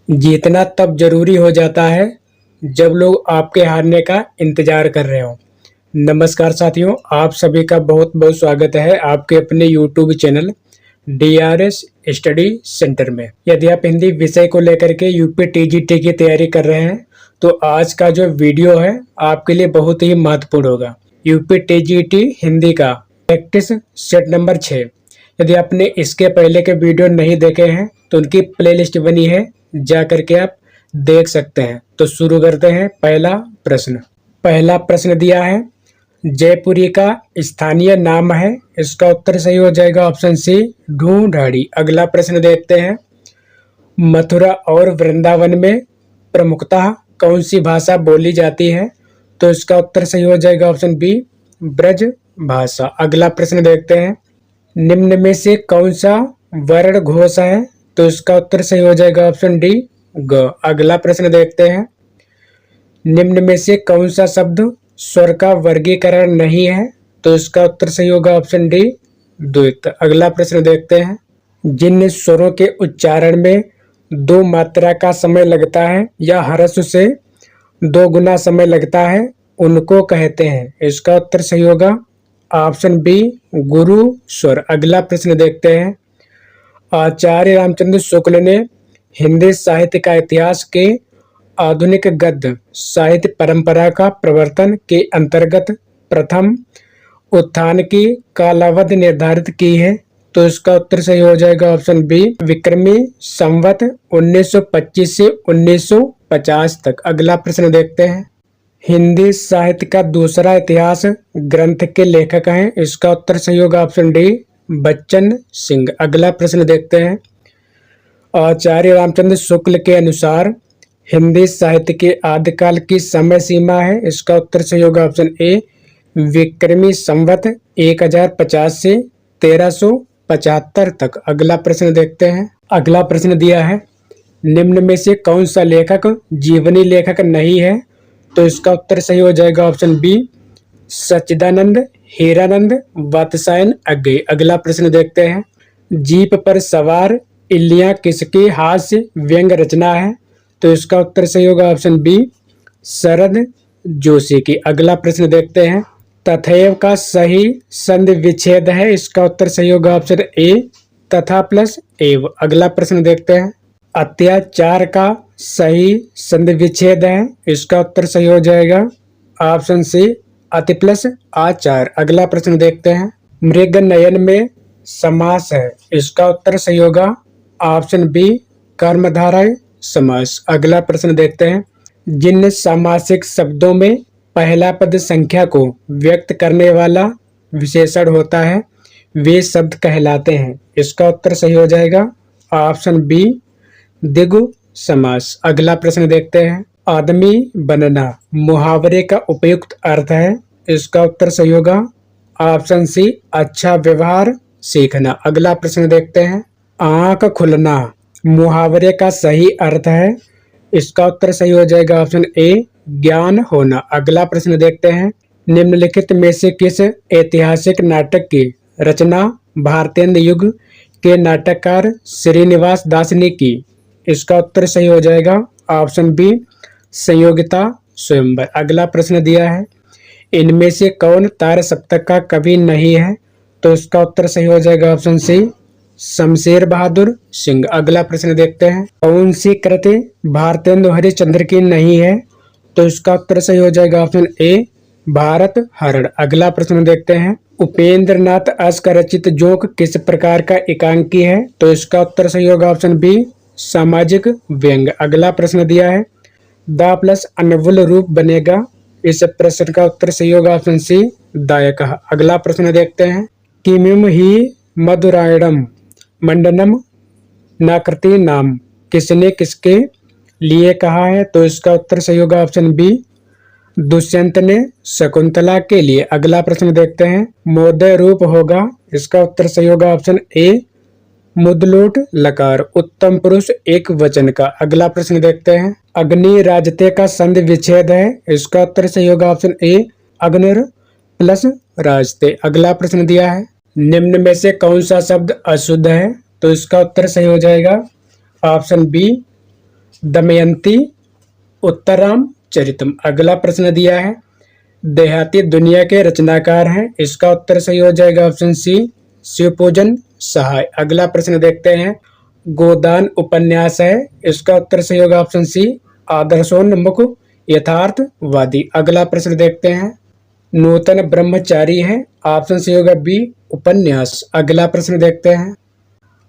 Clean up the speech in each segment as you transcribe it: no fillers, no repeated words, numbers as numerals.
जीतना तब जरूरी हो जाता है जब लोग आपके हारने का इंतजार कर रहे हो। नमस्कार साथियों, आप सभी का बहुत बहुत स्वागत है आपके अपने YouTube channel DRS study centre में। यदि आप हिंदी विषय को लेकर के यूपी टीजीटी की तैयारी कर रहे हैं तो आज का जो वीडियो है आपके लिए बहुत ही महत्वपूर्ण होगा। यूपी टीजीटी हिंदी का प्रैक्टिस सेट नंबर 6। यदि आपने इसके पहले के वीडियो नहीं देखे हैं तो उनकी प्लेलिस्ट बनी है, जा करके आप देख सकते हैं। तो शुरू करते हैं। पहला प्रश्न दिया है, जयपुरी का स्थानीय नाम है। इसका उत्तर सही हो जाएगा ऑप्शन सी, ढूंढाड़ी। अगला प्रश्न देखते हैं, मथुरा और वृंदावन में प्रमुखतः कौन सी भाषा बोली जाती है? तो इसका उत्तर सही हो जाएगा ऑप्शन बी, ब्रज भाषा। अगला प्रश्न देखते हैं, निम्न में से कौन सा वर्ण घोष है? तो इसका उत्तर सही हो जाएगा ऑप्शन डी, ग। अगला प्रश्न देखते हैं, निम्न में से कौन सा शब्द स्वर का वर्गीकरण नहीं है? तो इसका उत्तर सही होगा ऑप्शन डी, द्वित। अगला प्रश्न देखते हैं, जिन स्वरों के उच्चारण में 2 मात्रा का समय लगता है या ह्रस्व से 2 गुना समय लगता है उनको कहते हैं। इसका उत्तर सही होगा ऑप्शन बी, गुरु स्वर। अगला प्रश्न देखते हैं, आचार्य रामचंद्र शुक्ल ने हिंदी साहित्य का इतिहास के आधुनिक गद्य साहित्य परंपरा का प्रवर्तन के अंतर्गत प्रथम उत्थान की कालावधि निर्धारित की है। तो इसका उत्तर सही हो जाएगा ऑप्शन बी, विक्रमी संवत 1925 से 1950 तक। अगला प्रश्न देखते हैं, हिंदी साहित्य का दूसरा इतिहास ग्रंथ के लेखक हैं। इसका उत्तर सही होगा ऑप्शन डी, बच्चन सिंह। अगला प्रश्न देखते हैं, आचार्य रामचंद्र शुक्ल के अनुसार हिंदी साहित्य के आदिकाल की समय सीमा है। इसका उत्तर सही होगा ऑप्शन ए, विक्रमी संवत 1050 से 1375 तक। अगला प्रश्न देखते हैं, अगला प्रश्न दिया है, निम्न में से कौन सा लेखक जीवनी लेखक नहीं है? तो इसका उत्तर सही हो जाएगा ऑप्शन बी, सच्चिदानंद, हीरानंद, वात्स्यायन अग्गे। अगला प्रश्न देखते हैं, जीप पर सवार इल्लियां किसकी हास्य व्यंग रचना है? तो इसका उत्तर सही होगा ऑप्शन बी, शरद जोशी की। अगला प्रश्न देखते हैं, तथैव का सही संधि विच्छेद है। इसका उत्तर सही होगा ऑप्शन ए, तथा प्लस एव। अगला प्रश्न देखते हैं, अत्याचार का सही संधि विच्छेद है। इसका उत्तर सही हो जाएगा ऑप्शन सी, अति प्लस आचार। अगला प्रश्न देखते हैं, मृग नयन में समास है। इसका उत्तर सही होगा ऑप्शन बी, कर्मधारय समास। अगला प्रश्न देखते हैं, जिन सामासिक शब्दों में पहला पद संख्या को व्यक्त करने वाला विशेषण होता है वे शब्द कहलाते हैं। इसका उत्तर सही हो जाएगा ऑप्शन बी, द्विगु समास। अगला प्रश्न देखते हैं, आदमी बनना मुहावरे का उपयुक्त अर्थ है। इसका उत्तर सही होगा ऑप्शन सी, अच्छा व्यवहार सीखना। अगला प्रश्न देखते हैं, आंख खुलना मुहावरे का सही अर्थ है। इसका उत्तर सही हो जाएगा ऑप्शन ए, ज्ञान होना। अगला प्रश्न देखते हैं, निम्नलिखित में से किस ऐतिहासिक नाटक की रचना भारतेंद्र युग के नाटककार श्रीनिवास दास ने की? इसका उत्तर सही हो जाएगा ऑप्शन बी, संयोगिता स्वयंवर। अगला प्रश्न दिया है, इनमें से कौन तार सप्तक का कवि नहीं है? तो इसका उत्तर सही हो जाएगा ऑप्शन सी, शमशेर बहादुर सिंह। अगला प्रश्न देखते हैं, कौन सी कृति भारतेंदु हरिश्चंद्र की नहीं है? तो इसका उत्तर सही हो जाएगा ऑप्शन ए, भारत हरण। अगला प्रश्न देखते हैं, उपेंद्र नाथ अस का रचित जोक किस प्रकार का एकांकी है? तो इसका उत्तर सही होगा ऑप्शन बी, सामाजिक व्यंग। अगला प्रश्न दिया है, दा प्लस अनवुल रूप बनेगा। इस प्रश्न का उत्तर सही होगा ऑप्शन सी, दायक। अगला प्रश्न देखते हैं, किमिम ही मधुरायणम मंडनम नाकृति नाम किसने किसके लिए कहा है? तो इसका उत्तर सही होगा ऑप्शन बी, दुष्यंत ने शकुंतला के लिए। अगला प्रश्न देखते हैं, मोदय रूप होगा। इसका उत्तर सही होगा ऑप्शन ए, मुदलोट लकार उत्तम पुरुष एक वचन का। अगला प्रश्न देखते हैं, अग्नि राजते का संधि विच्छेद है। इसका उत्तर सही होगा ऑप्शन ए, अग्निर प्लस राजते। अगला प्रश्न दिया है, निम्न में से कौन सा शब्द अशुद्ध है? तो इसका उत्तर सही हो जाएगा ऑप्शन बी, दमयंती उत्तराम चरितम। अगला प्रश्न दिया है देहाती दुनिया के रचनाकार हैं, इसका उत्तर सही हो जाएगा ऑप्शन सी शिवपूजन सहाय। अगला प्रश्न देखते हैं गोदान उपन्यास है, इसका उत्तर सही होगा ऑप्शन सी आदर्शोन्मुख यथार्थवादी। अगला प्रश्न देखते हैं नूतन ब्रह्मचारी है, ऑप्शन सी होगा बी उपन्यास। अगला प्रश्न देखते हैं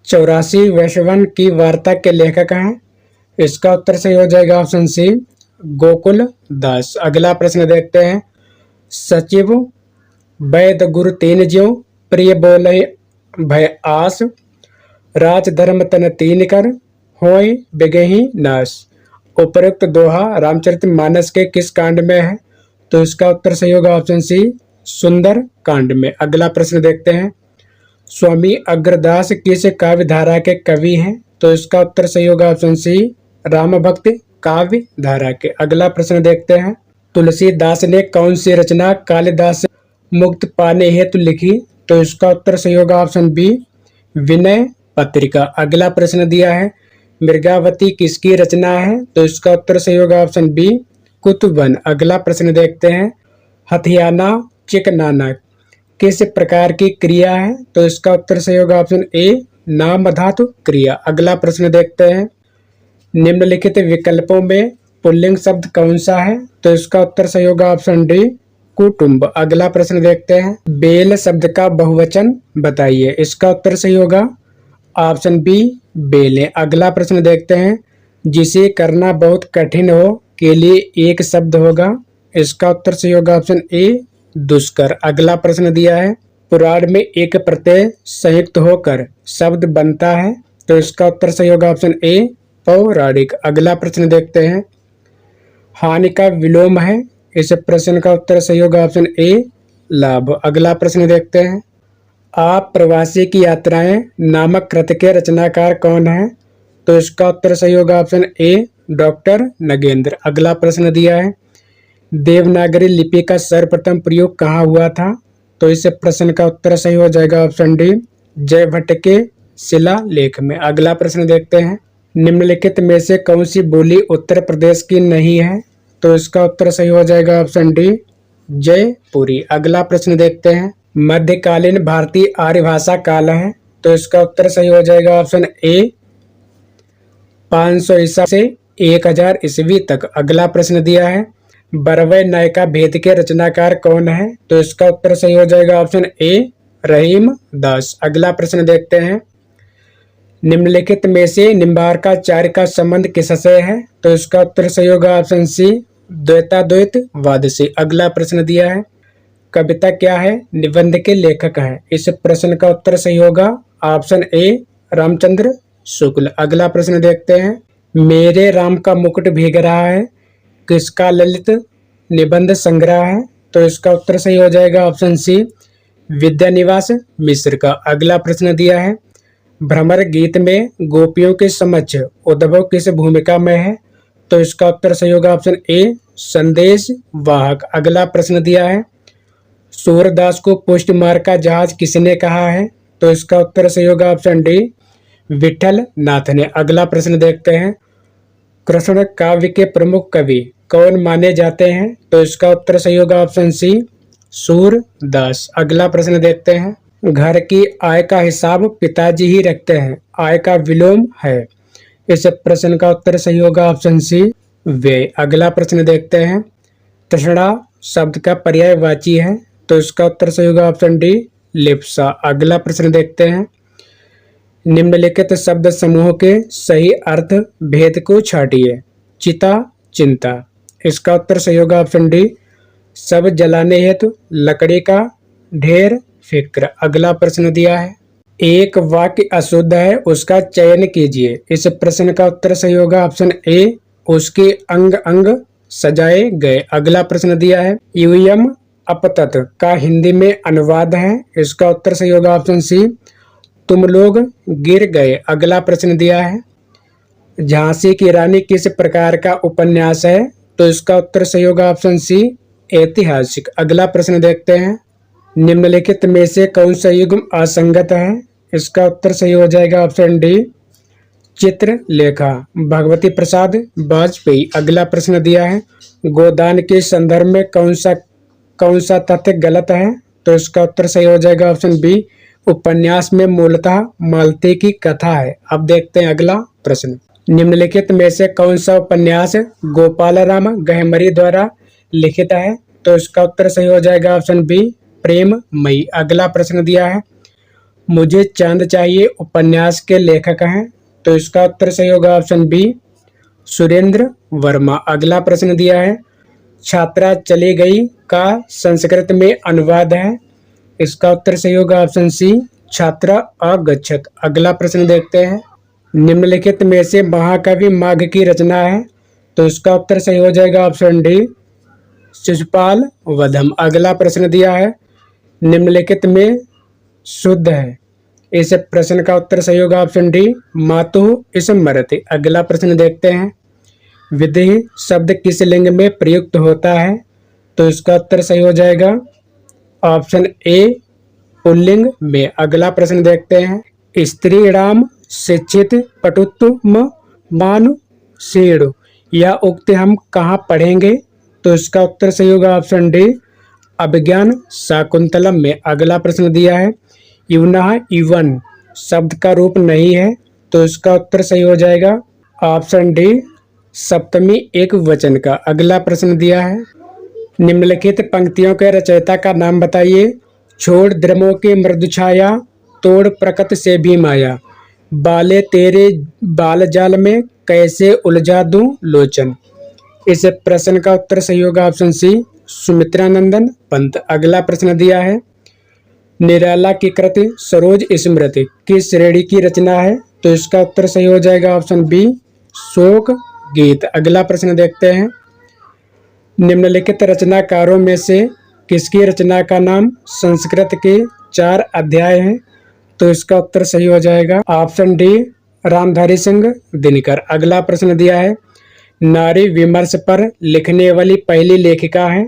84 वैश्वन की वार्ता के लेखक हैं, इसका उत्तर सही हो जाएगा ऑप्शन सी गोकुल दास। अगला प्रश्न देखते हैं सचिव वैद गुरु तीन ज्यों प्रिय बोले भय आस राज धर्म तन तीन कर होय बिगहि नाश। उपरोक्त दोहा रामचरितमानस के किस कांड में है? तो इसका उत्तर सही होगा ऑप्शन सी सुंदर कांड में। अगला प्रश्न देखते हैं स्वामी अग्रदास किस काव्य धारा के कवि हैं? तो इसका उत्तर सही होगा ऑप्शन सी राम भक्त काव्य धारा के। अगला प्रश्न देखते हैं तुलसीदास ने कौन सी रचना कालिदास से मुक्त पाने हेतु लिखी? तो इसका उत्तर सही होगा ऑप्शन बी विनय पत्रिका। अगला प्रश्न दिया है मृगावती किसकी रचना है? तो इसका उत्तर सही होगा ऑप्शन बी कुतुबन। अगला प्रश्न देखते हैं हथियाना चिकनाना किस प्रकार की क्रिया है? तो इसका उत्तर सही होगा ऑप्शन ए नाम धातु क्रिया। अगला प्रश्न देखते हैं निम्नलिखित विकल्पों में पुल्लिंग शब्द कौन सा है? तो इसका उत्तर सही होगा ऑप्शन डी कुटुंब। अगला प्रश्न देखते हैं बेल शब्द का बहुवचन बताइए, इसका उत्तर सही होगा ऑप्शन बी बेले। अगला प्रश्न देखते हैं जिसे करना बहुत कठिन हो के लिए एक शब्द होगा, इसका उत्तर सही होगा ऑप्शन ए दुष्कर। अगला प्रश्न दिया है पुराण में एक प्रत्यय संयुक्त होकर शब्द बनता है, तो इसका उत्तर सही होगा ऑप्शन ए पौराणिक। अगला प्रश्न देखते हैं हानि का विलोम है, इस प्रश्न का उत्तर सही होगा ऑप्शन ए लाभ। अगला प्रश्न देखते हैं आप प्रवासी की यात्राएं नामक कृत के रचनाकार कौन है? तो इसका उत्तर सही होगा ऑप्शन ए डॉक्टर नगेंद्र। अगला प्रश्न दिया है देवनागरी लिपि का सर्वप्रथम प्रयोग कहाँ हुआ था? तो इस प्रश्न का उत्तर सही हो जाएगा ऑप्शन डी जयभट्ट के शिलालेख में। अगला प्रश्न देखते हैं निम्नलिखित में से कौन सी बोली उत्तर प्रदेश की नहीं है? तो इसका उत्तर सही हो जाएगा ऑप्शन डी जयपुरी। अगला प्रश्न देखते हैं मध्यकालीन भारतीय आर्य भाषा काल है, तो इसका उत्तर सही हो जाएगा ऑप्शन ए 500 ईसा से 1000 ईस्वी तक। अगला प्रश्न दिया है बरवय नायका भेद के रचनाकार कौन है? तो इसका उत्तर सही हो जाएगा ऑप्शन ए रहीम दास। अगला प्रश्न देखते हैं निम्नलिखित में से निम्बार्काचार्य का संबंध किससे है? तो इसका उत्तर सही होगा ऑप्शन सी द्वैताद्वैतवाद से। अगला प्रश्न दिया है कविता क्या है? निबंध के लेखक है, इस प्रश्न का उत्तर सही होगा ऑप्शन ए रामचंद्र शुक्ल। अगला प्रश्न देखते हैं मेरे राम का मुकुट भीग रहा है किसका ललित निबंध संग्रह है? तो इसका उत्तर सही हो जाएगा ऑप्शन सी विद्यानिवास मिश्र का। अगला प्रश्न दिया है भ्रमर गीत में गोपियों के समक्ष उद्धव किस भूमिका में है? तो इसका उत्तर सही होगा ऑप्शन ए संदेश वाहक। अगला प्रश्न दिया है सूरदास को पुष्ट मार्ग का जहाज किसने कहा है? तो इसका उत्तर सही होगा ऑप्शन डी विठल नाथ ने। अगला प्रश्न देखते हैं कृष्ण काव्य के प्रमुख कवि कौन माने जाते हैं? तो इसका उत्तर सही होगा ऑप्शन सी सूरदास। अगला प्रश्न देखते हैं घर की आय का हिसाब पिताजी ही रखते हैं, आय का विलोम है, इस प्रश्न का उत्तर सही होगा ऑप्शन सी व्यय। अगला प्रश्न देखते हैं तृष्णा शब्द का पर्यायवाची है, तो इसका उत्तर सही होगा ऑप्शन डी लिप्सा। अगला प्रश्न देखते हैं निम्नलिखित शब्द समूह के सही अर्थ भेद को छाटिए। चिता चिंता, इसका उत्तर सही होगा ऑप्शन डी सब जलाने हेतु लकड़ी का ढेर फिक्र। अगला प्रश्न दिया है एक वाक्य अशुद्ध है उसका चयन कीजिए, इस प्रश्न का उत्तर सही होगा ऑप्शन ए उसके अंग अंग सजाए गए। अगला प्रश्न दिया है यूयम अपतत का हिंदी में अनुवाद है, इसका उत्तर सही होगा ऑप्शन सी तुम लोग गिर गए। अगला प्रश्न दिया है झांसी की रानी किस प्रकार का उपन्यास है? तो इसका उत्तर सही होगा ऑप्शन सी ऐतिहासिक। अगला प्रश्न देखते हैं निम्नलिखित में से कौन सा युग्म असंगत है? इसका उत्तर सही हो जाएगा ऑप्शन डी चित्रलेखा भगवती प्रसाद वाजपेयी। अगला प्रश्न दिया है, गोदान के संदर्भ में कौन सा तथ्य गलत है? तो इसका उत्तर सही हो जाएगा ऑप्शन बी, उपन्यास में मूलतः मालती की कथा है। अब देखते हैं अगला प्रश्न, निम्नलिखित में से कौन सा उपन्यास गोपालराम गहमरी द्वारा लिखित है? तो इसका उत्तर सही हो जाएगा ऑप्शन बी, प्रेममयी। अगला प्रश्न दिया है, मुझे चांद चाहिए उपन्यास के लेखक हैं? तो इसका उत्तर सही होगा ऑप्शन बी, सुरेंद्र वर्मा। अगला प्रश्न दिया है, छात्रा चली गई का संस्कृत में अनुवाद है? इसका उत्तर सही होगा ऑप्शन सी, छात्रा अगच्छत। अगला प्रश्न देखते हैं, निम्नलिखित में से महाकवि माघ की रचना है? तो इसका उत्तर सही हो जाएगा ऑप्शन डी, शिशुपाल वधम। अगला प्रश्न दिया है, निम्नलिखित में शुद्ध है? इस प्रश्न का उत्तर सही होगा ऑप्शन डी, मातुः स्मरति। अगला प्रश्न देखते हैं, विदेह शब्द किस लिंग में प्रयुक्त होता है? तो इसका उत्तर सही हो जाएगा ऑप्शन ए, पुल्लिंग में। अगला प्रश्न देखते हैं, स्त्रीणाम शिक्षित पटुत्व मानुषेणु, यह उक्ति हम कहाँ पढ़ेंगे? तो इसका उत्तर सही होगा ऑप्शन डी, अभिज्ञान शाकुंतलम में। अगला प्रश्न दिया है, युवनः युवन शब्द का रूप नहीं है? तो इसका उत्तर सही हो जाएगा ऑप्शन डी, सप्तमी एक वचन का। अगला प्रश्न दिया है, निम्नलिखित पंक्तियों के रचयिता का नाम बताइए। छोड़ द्रमों की मृदु छाया, तोड़ प्रकट से भी माया, बाले तेरे बाल जाल में कैसे उलझा दूं लोचन। इस प्रश्न का उत्तर सही होगा ऑप्शन सी, सुमित्रानंदन पंत। अगला प्रश्न दिया है, निराला की कृति सरोज स्मृति किस श्रेणी की रचना है? तो इसका उत्तर सही हो जाएगा ऑप्शन बी, शोक गीत। अगला प्रश्न देखते हैं, निम्नलिखित रचनाकारों में से किसकी रचना का नाम संस्कृत के 4 अध्याय हैं? तो इसका उत्तर सही हो जाएगा ऑप्शन डी, रामधारी सिंह दिनकर। अगला प्रश्न दिया है, नारी विमर्श पर लिखने वाली पहली लेखिका है?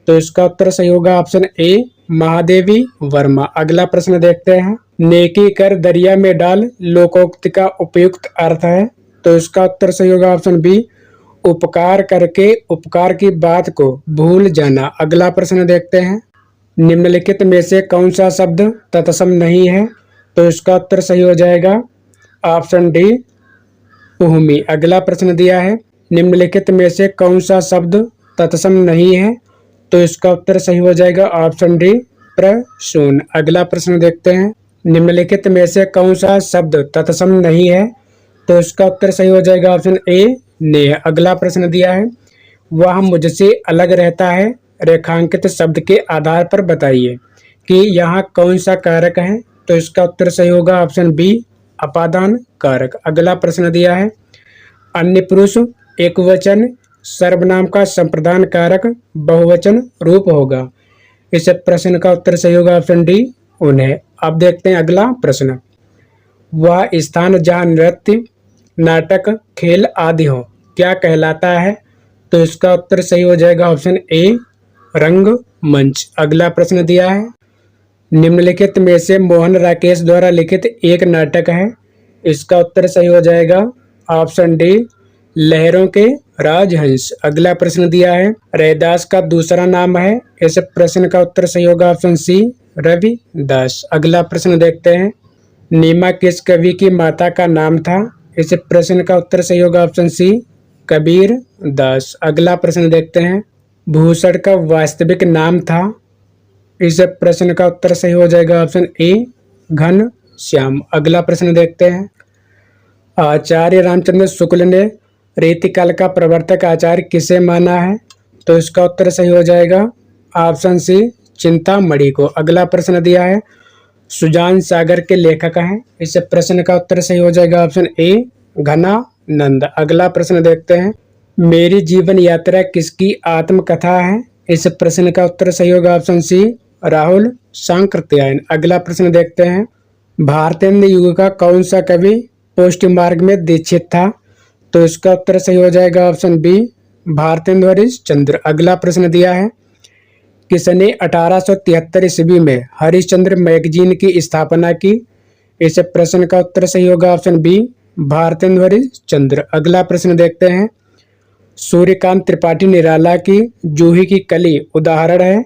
तो इसका उत्तर सही होगा ऑप्शन ए, महादेवी वर्मा। अगला प्रश्न देखते हैं, नेकी कर दरिया में डाल लोकोक्ति का उपयुक्त अर्थ है? तो इसका उत्तर सही होगा ऑप्शन बी, उपकार करके उपकार की बात को भूल जाना। अगला प्रश्न देखते हैं, निम्नलिखित में से कौन सा शब्द तत्सम नहीं है? तो इसका उत्तर सही हो जाएगा ऑप्शन डी, उहमी। अगला प्रश्न दिया है, निम्नलिखित में से कौन सा शब्द तत्सम नहीं है? तो इसका उत्तर सही हो जाएगा ऑप्शन डी, प्रसून। अगला प्रश्न देखते हैं, निम्नलिखित में से कौन सा शब्द तत्सम नहीं है? तो इसका उत्तर सही हो जाएगा ऑप्शन ए, नेह। अगला प्रश्न दिया है, वह मुझसे अलग रहता है, रेखांकित शब्द के आधार पर बताइए कि यहाँ कौन सा कारक है? तो इसका उत्तर सही होगा ऑप्शन बी, अपादान कारक। अगला प्रश्न दिया है, अन्य पुरुष एकवचन सर्वनाम का संप्रदान कारक बहुवचन रूप होगा। इस प्रश्न का उत्तर सही होगा ऑप्शन डी, उन्हें। अब देखते हैं अगला प्रश्न, वह स्थान जहाँ नृत्य नाटक खेल आदि हो क्या कहलाता है? तो इसका उत्तर सही हो जाएगा ऑप्शन ए, रंगमंच। अगला प्रश्न दिया है, निम्नलिखित में से मोहन राकेश द्वारा लिखित एक नाटक है? इसका उत्तर सही हो जाएगा ऑप्शन डी, लहरों के राजहंस। अगला प्रश्न दिया है, रैदास का दूसरा नाम है? इस प्रश्न का उत्तर सही होगा ऑप्शन सी, रविदास। अगला प्रश्न देखते हैं, नीमा किस कवि की माता का नाम था? इस प्रश्न का उत्तर सही होगा ऑप्शन सी, कबीर दास। अगला प्रश्न देखते हैं, भूषण का वास्तविक नाम था? इस प्रश्न का उत्तर सही हो जाएगा ऑप्शन ए, घन श्याम। अगला प्रश्न देखते हैं, आचार्य रामचंद्र शुक्ल ने रीतिकाल का प्रवर्तक आचार्य किसे माना है? तो इसका उत्तर सही हो जाएगा ऑप्शन सी, चिंतामणि को। अगला प्रश्न दिया है, सुजान सागर के लेखक हैं? इस प्रश्न का उत्तर सही हो जाएगा ऑप्शन ए, घनानंद। अगला प्रश्न देखते हैं, मेरी जीवन यात्रा किसकी आत्मकथा है? इस प्रश्न का उत्तर सही होगा ऑप्शन सी, राहुल सांकृत्यायन। अगला प्रश्न देखते हैं, भारतेंद्र युग का कौन सा कवि पोस्ट मार्ग में दीक्षित था? तो इसका उत्तर सही हो जाएगा ऑप्शन बी, भारतेंद्र हरिश्चंद्र। अगला प्रश्न दिया है, किसने 1873 ईस्वी में हरिश्चंद्र मैगजीन की स्थापना की? इस प्रश्न का उत्तर सही होगा ऑप्शन बी, भारतेंद्र हरिश्चंद्र। अगला प्रश्न देखते हैं, सूर्यकांत त्रिपाठी निराला की जूही की कली उदाहरण है।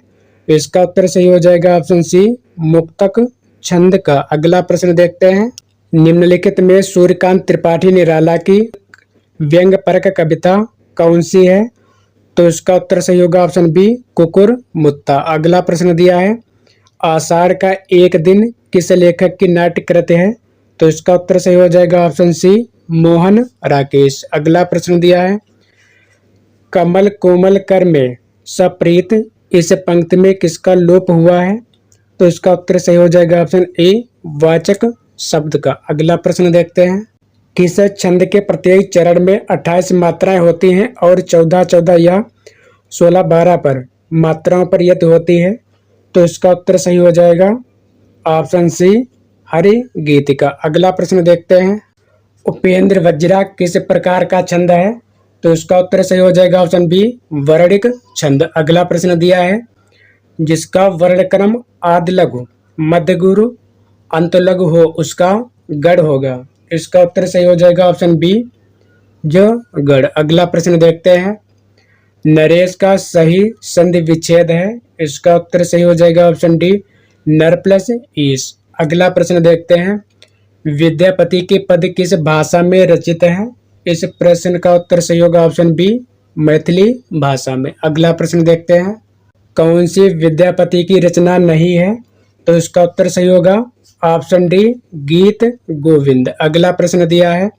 इसका उत्तर सही हो जाएगा ऑप्शन सी, मुक्तक छंद का। अगला प्रश्न देखते हैं, निम्नलिखित में सूर्यकांत त्रिपाठी निराला की व्यंग परक कविता कौन सी है? तो इसका उत्तर सही होगा ऑप्शन बी, कुकुर मुत्ता। अगला प्रश्न दिया है, आषाढ़ का एक दिन किस लेखक की नाट्य कृति है? तो इसका उत्तर सही हो जाएगा ऑप्शन सी, मोहन राकेश। अगला प्रश्न दिया है, कमल कोमल कर में सप्रीत इस पंक्ति में किसका लोप हुआ है? तो इसका उत्तर सही हो जाएगा ऑप्शन ए, वाचक शब्द का। अगला प्रश्न देखते हैं, किस छंद के प्रत्येक चरण में 28 मात्राएं होती हैं और 14-14 या 16-12 पर मात्राओं पर यत होती है? तो इसका उत्तर सही हो जाएगा ऑप्शन सी, हरि गीतिका। अगला प्रश्न देखते हैं, उपेंद्र वज्रा किस प्रकार का छंद है? तो इसका उत्तर सही हो जाएगा ऑप्शन बी, वर्णिक छंद। अगला प्रश्न दिया है, जिसका वर्णक्रम आदि लघु मध्य गुरु अंत लघु हो उसका गढ़ होगा। इसका उत्तर सही हो जाएगा ऑप्शन बी, जो गढ़। अगला प्रश्न देखते हैं, नरेश का सही संधि विच्छेद है। इसका उत्तर सही हो जाएगा ऑप्शन डी, नर प्लस ईस। अगला प्रश्न देखते हैं, विद्यापति के पद किस भाषा में रचित है? इस प्रश्न का उत्तर सही होगा ऑप्शन बी, मैथिली भाषा में। अगला प्रश्न देखते हैं, कौन सी विद्यापति की रचना नहीं है? तो इसका उत्तर सही होगा ऑप्शन डी, गीत गोविंद। अगला प्रश्न दिया है,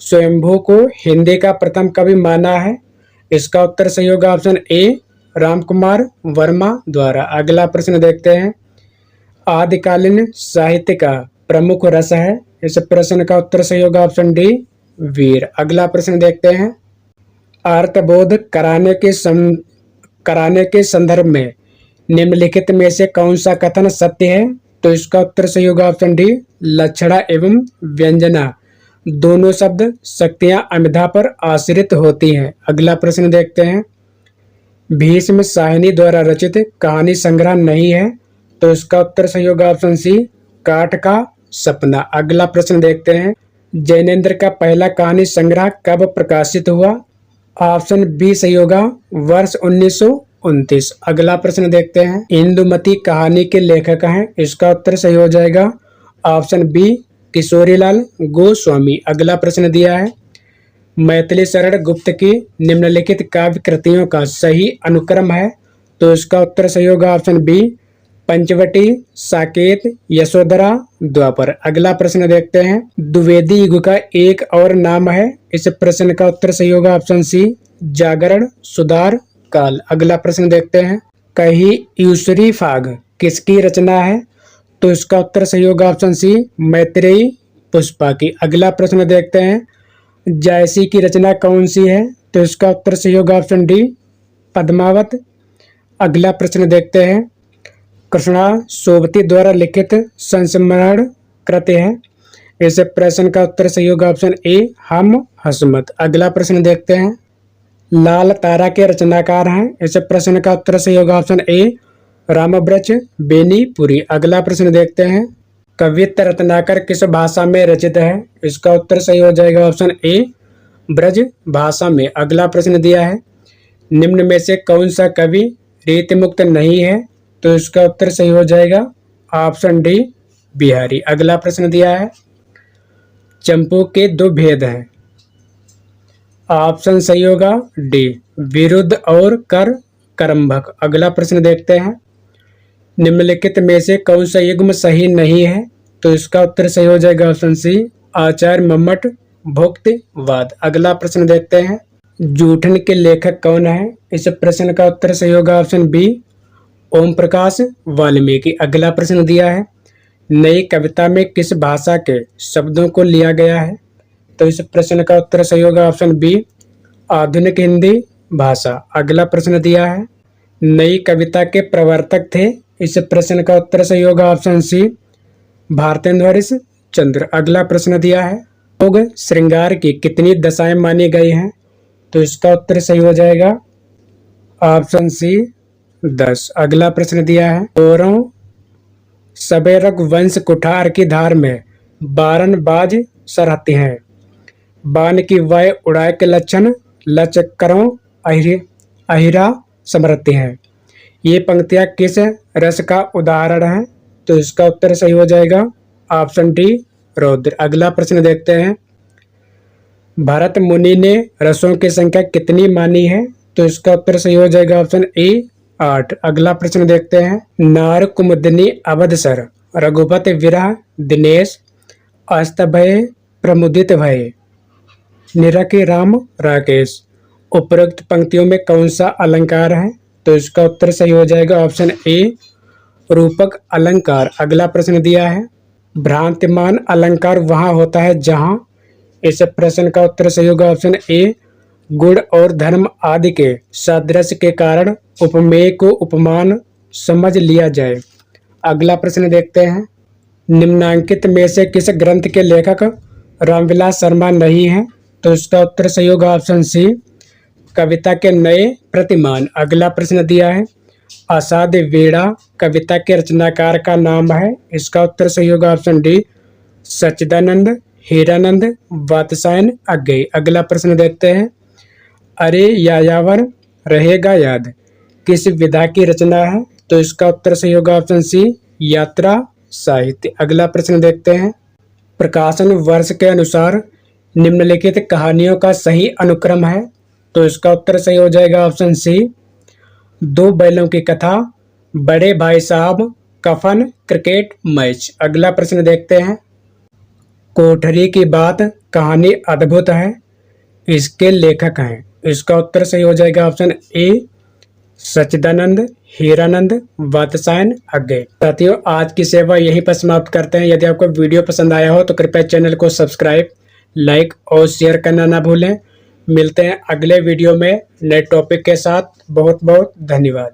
स्वयंभू को हिंदी का प्रथम कवि माना है। इसका उत्तर सही होगा ऑप्शन ए, रामकुमार वर्मा द्वारा। अगला प्रश्न देखते हैं, आदिकालीन साहित्य का प्रमुख रस है। इस प्रश्न का उत्तर सही होगा ऑप्शन डी, वीर। अगला प्रश्न देखते हैं, अर्थबोध कराने के संदर्भ में निम्नलिखित में से कौन सा कथन सत्य है? तो इसका उत्तर सही होगा ऑप्शन डी, लक्षणा एवं व्यंजना दोनों शब्द शक्तियां अमिधा पर आश्रित होती हैं। अगला प्रश्न देखते हैं, भीष्म साहिनी द्वारा रचित कहानी संग्रह नहीं है। तो इसका उत्तर सही होगा ऑप्शन सी, काठ का सपना। अगला प्रश्न देखते हैं, जैनेन्द्र का पहला कहानी संग्रह कब प्रकाशित हुआ? ऑप्शन बी सही होगा, वर्ष 1929। अगला प्रश्न देखते हैं, इंदुमती कहानी के लेखक हैं। इसका उत्तर सही हो जाएगा ऑप्शन बी, किशोरीलाल गोस्वामी। अगला प्रश्न दिया है, मैथिली शरण गुप्त की निम्नलिखित काव्य कृतियों का सही अनुक्रम है। तो इसका उत्तर सही होगा ऑप्शन बी, पंचवटी, साकेत, यशोधरा, द्वापर। अगला प्रश्न देखते हैं, द्विवेदी युग का एक और नाम है। इस प्रश्न का उत्तर सही होगा ऑप्शन सी, जागरण सुधार काल। अगला प्रश्न देखते हैं, कही यूसरी फाग किसकी रचना है? तो इसका उत्तर सही होगा ऑप्शन सी, मैत्रेयी पुष्पा की। अगला प्रश्न देखते हैं, जायसी की रचना कौन सी है? तो इसका उत्तर सही होगा ऑप्शन डी, पद्मावत। अगला प्रश्न देखते हैं, कृष्णा सोबती द्वारा लिखित संस्मरण कृति है। इस प्रश्न का उत्तर सही होगा ऑप्शन ए, हम हसमत। अगला प्रश्न देखते हैं, लाल तारा के रचनाकार हैं। इस प्रश्न का उत्तर सही होगा ऑप्शन ए, रामब्रज बेनीपुरी। अगला प्रश्न देखते हैं, कवित्त रत्नाकर किस भाषा में रचित है? इसका उत्तर सही हो जाएगा ऑप्शन ए, ब्रज भाषा में। अगला प्रश्न दिया है, निम्न में से कौन सा कवि रीति मुक्त नहीं है? तो इसका उत्तर सही हो जाएगा ऑप्शन डी, बिहारी। अगला प्रश्न दिया है, चंपू के दो भेद हैं। ऑप्शन सही होगा डी, विरुद्ध और कर करम्भक। अगला प्रश्न देखते हैं, निम्नलिखित में से कौन सा युग्म सही नहीं है? तो इसका उत्तर सही हो जाएगा ऑप्शन सी, आचार्य मम्मट भुक्तिवाद। अगला प्रश्न देखते हैं, जूठन के लेखक कौन है? इस प्रश्न का उत्तर सही होगा ऑप्शन बी, ओम प्रकाश वाल्मीकि। अगला प्रश्न दिया है, नई कविता में किस भाषा के शब्दों को लिया गया है? तो इस प्रश्न का उत्तर सही होगा ऑप्शन बी, आधुनिक हिंदी भाषा। अगला प्रश्न दिया है, नई कविता के प्रवर्तक थे। इस प्रश्न का उत्तर सही होगा ऑप्शन सी, भारतेंद्र हरिश्चंद्र। अगला प्रश्न दिया है, योग श्रृंगार की कितनी दशाएं मानी गई हैं? तो इसका उत्तर सही हो जाएगा ऑप्शन सी, 10। अगला प्रश्न दिया है, औरों सबेरग वंश कुठार की धार में बारन बाज सरहते हैं। बाण की वाय उड़ाए के लक्षण लचकरों अहिरा समृद्धि है। ये पंक्तियां किस रस का उदाहरण है? तो इसका उत्तर सही हो जाएगा ऑप्शन डी रौद्र। अगला प्रश्न देखते हैं। भरत मुनि ने रसों की संख्या कितनी मानी है? तो इसका उत्तर सही हो जाएगा ऑप्शन ए 8। अगला प्रश्न देखते हैं। नार कुमुदनी अवधसर रघुपति विरह दिनेश अस्त भय प्रमुदित भय निरखि राम राकेश। उपरोक्त पंक्तियों में कौन सा अलंकार है? तो इसका उत्तर सही हो जाएगा ऑप्शन ए रूपक अलंकार। अगला प्रश्न दिया है। भ्रांतिमान अलंकार वहां होता है जहां। इस प्रश्न का उत्तर सही होगा ऑप्शन ए गुण और धर्म आदि के सादृश्य के कारण उपमेय को उपमान समझ लिया जाए। अगला प्रश्न देखते हैं। निम्नांकित में से किस ग्रंथ के लेखक रामविलास शर्मा नहीं है? तो इसका उत्तर सही होगा ऑप्शन सी कविता के नए प्रतिमान। अगला प्रश्न दिया है। असाध्य वीणा कविता के रचनाकार का नाम है। इसका उत्तर सही होगा ऑप्शन डी सच्चिदानंद हीरानंद वात्स्यायन अज्ञेय। अगला प्रश्न देखते हैं। अरे यायावर रहेगा याद किस विधा की रचना है? तो इसका उत्तर सही होगा ऑप्शन सी यात्रा साहित्य। अगला प्रश्न देखते हैं। प्रकाशन वर्ष के अनुसार निम्नलिखित कहानियों का सही अनुक्रम है। तो इसका उत्तर सही हो जाएगा ऑप्शन सी दो बैलों की कथा बड़े भाई साहब कफन क्रिकेट मैच। अगला प्रश्न देखते हैं। कोठरी की बात कहानी अद्भुत है इसके लेखक हैं। इसका उत्तर सही हो जाएगा ऑप्शन ए सच्चिदानंद हीरानंद वात्स्यायन अज्ञेय। साथियों आज की सेवा यहीं पर समाप्त करते हैं। यदि आपको वीडियो पसंद आया हो तो कृपया चैनल को सब्सक्राइब लाइक और शेयर करना ना भूलें। मिलते हैं अगले वीडियो में नए टॉपिक के साथ। बहुत बहुत धन्यवाद।